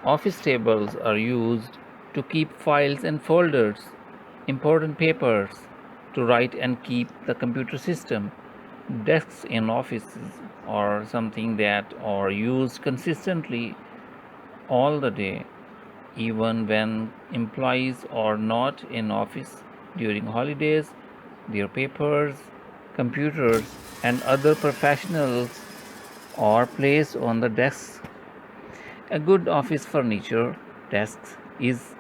Office tables are used to keep files and folders, important papers, to write and keep the computer system. Desks in offices are something that are used consistently all the day, even when employees are not in office during holidays. Their papers, computers, and other professionals are placed on the desks. A good office furniture desk is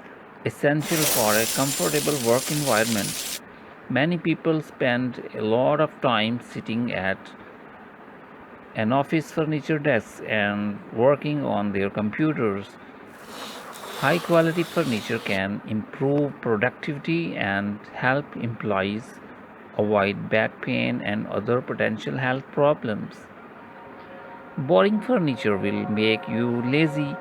essential for a comfortable work environment. Many people spend a lot of time sitting at an office furniture desk and working on their computers. High quality furniture can improve productivity and help employees avoid back pain and other potential health problems. Boring furniture will make you lazy.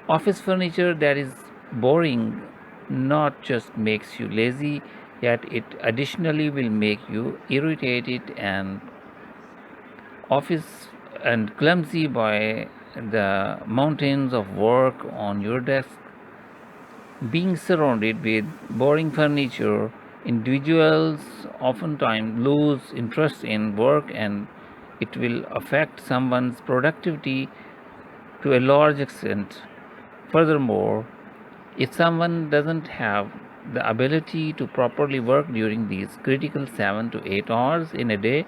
Office furniture that is boring not just makes you lazy, yet it additionally will make you irritated and office and clumsy by the mountains of work on your desk. Being surrounded with boring furniture, individuals oftentimes lose interest in work and it will affect someone's productivity to a large extent. Furthermore, if someone doesn't have the ability to properly work during these critical 7 to 8 hours in a day,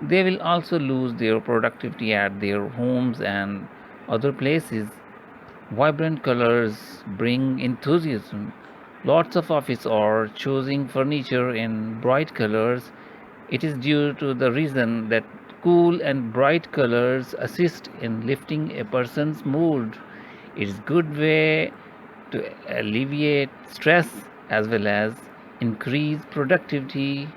they will also lose their productivity at their homes and other places. Vibrant colors bring enthusiasm. Lots of office are choosing furniture in bright colors. It is due to the reason that cool and bright colors assist in lifting a person's mood. It is good way to alleviate stress as well as increase productivity.